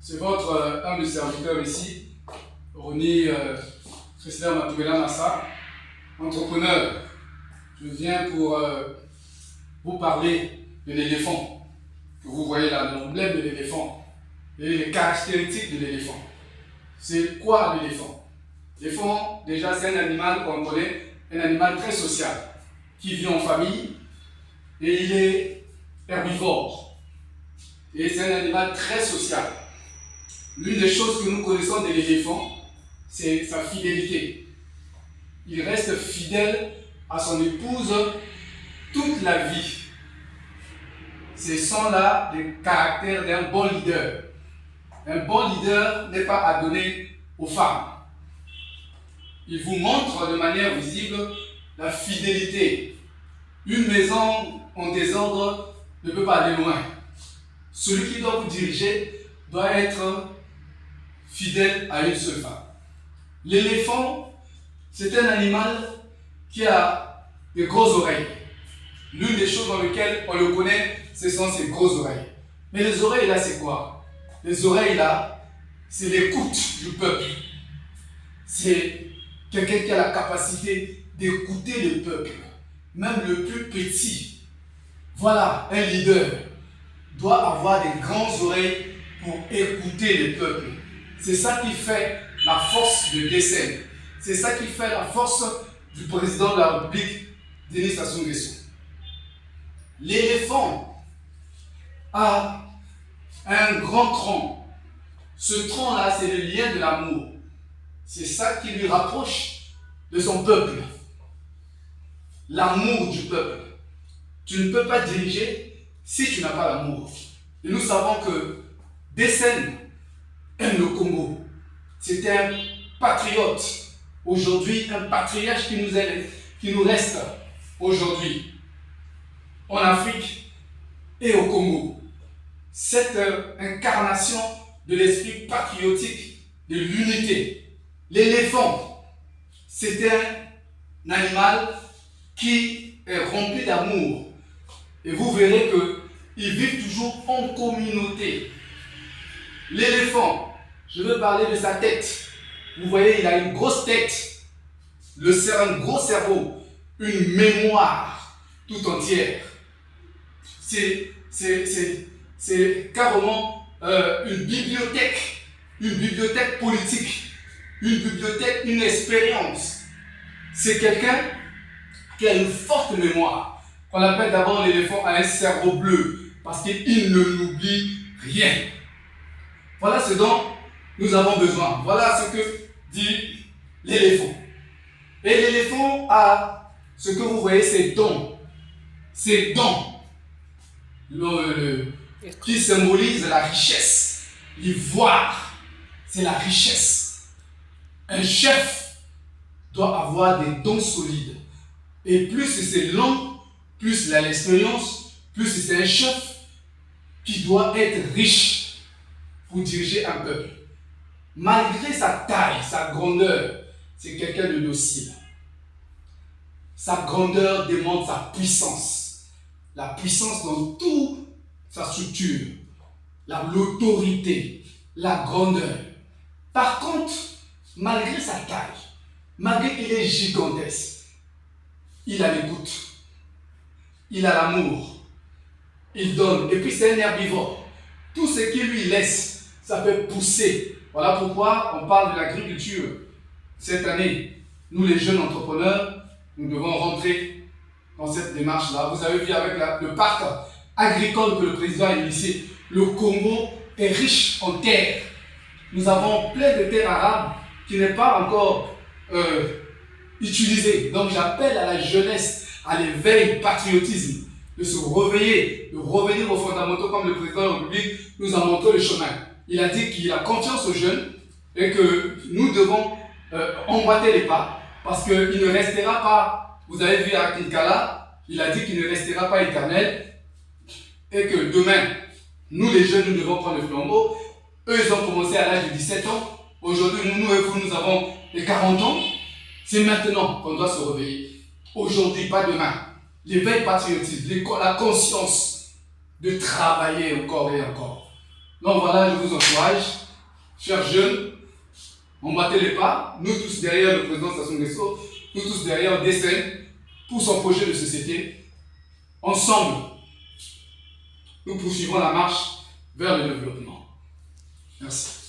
C'est votre humble serviteur ici, Rony Chrysler Matoubela Massa, entrepreneur. Je viens pour vous parler de l'éléphant, que vous voyez là, l'emblème de l'éléphant, et les caractéristiques de l'éléphant. C'est quoi l'éléphant? L'éléphant, déjà, c'est un animal qu'on connaît, un animal très social, qui vit en famille, et il est herbivore. Et c'est un animal très social. L'une des choses que nous connaissons de l'éléphant, c'est sa fidélité. Il reste fidèle à son épouse toute la vie. Ce sont là les caractères d'un bon leader. Un bon leader n'est pas à donner aux femmes. Il vous montre de manière visible la fidélité. Une maison en désordre ne peut pas aller loin. Celui qui doit vous diriger doit être fidèle à une seule femme. L'éléphant, c'est un animal qui a de grosses oreilles. L'une des choses dans lesquelles on le connaît, ce sont ses grosses oreilles. Mais les oreilles là, c'est quoi? Les oreilles là, c'est l'écoute du peuple. C'est quelqu'un qui a la capacité d'écouter le peuple, même le plus petit. Voilà, un leader doit avoir des grandes oreilles pour écouter le peuple. C'est ça qui fait la force de Desen. C'est ça qui fait la force du président de la République, Denis Sassou Nguesso. L'éléphant a un grand tronc. Ce tronc-là, c'est le lien de l'amour. C'est ça qui lui rapproche de son peuple. L'amour du peuple. Tu ne peux pas diriger si tu n'as pas l'amour. Et nous savons que Desen aime le Congo. C'est un patriote. Aujourd'hui, un patriarche qui nous reste aujourd'hui en Afrique et au Congo. Cette incarnation de l'esprit patriotique, de l'unité. L'éléphant, c'est un animal qui est rempli d'amour. Et vous verrez qu'ils vivent toujours en communauté. L'éléphant, je veux parler de sa tête. Vous voyez, il a une grosse tête, un gros cerveau, une mémoire tout entière. C'est carrément une bibliothèque politique, une bibliothèque, une expérience. C'est quelqu'un qui a une forte mémoire. On appelle d'abord l'éléphant à un cerveau bleu, parce qu'il ne n'oublie rien. Voilà ce dont nous avons besoin. Voilà ce que dit l'éléphant. Et l'éléphant a ce que vous voyez, ses dents. Ses dents. Qui symbolise la richesse. L'ivoire, c'est la richesse. Un chef doit avoir des dents solides. Et plus c'est long, plus il a l'expérience, plus c'est un chef qui doit être riche pour diriger un peuple. Malgré sa taille, sa grandeur, c'est quelqu'un de docile. Sa grandeur demande sa puissance. La puissance dans toute sa structure. L'autorité, la grandeur. Par contre, malgré sa taille, malgré qu'il est gigantesque, il a l'écoute. Il a l'amour. Il donne. Et puis c'est un herbivore. Tout ce qu'il lui laisse, ça peut pousser. Voilà pourquoi on parle de l'agriculture. Cette année, nous les jeunes entrepreneurs, nous devons rentrer dans cette démarche-là. Vous avez vu avec le parc agricole que le président a initié. Le Congo est riche en terre. Nous avons plein de terres arables qui n'est pas encore utilisées. Donc j'appelle à la jeunesse, à l'éveil, patriotisme, de se réveiller, de revenir aux fondamentaux comme le président de la République nous a montré le chemin. Il a dit qu'il a confiance aux jeunes et que nous devons emboîter les pas parce qu'il ne restera pas, vous avez vu à Kinkala, il a dit qu'il ne restera pas éternel et que demain, nous les jeunes, nous devons prendre le flambeau. Eux, ils ont commencé à l'âge de 17 ans. Aujourd'hui, nous et vous, nous avons les 40 ans. C'est maintenant qu'on doit se réveiller. Aujourd'hui, pas demain. L'éveil patriotique, la conscience de travailler encore et encore. Donc voilà, je vous encourage, chers jeunes, emboîtez les pas, nous tous derrière le président Sassou Nguesso, nous tous derrière Dessin, pour son projet de société. Ensemble, nous poursuivrons la marche vers le développement. Merci.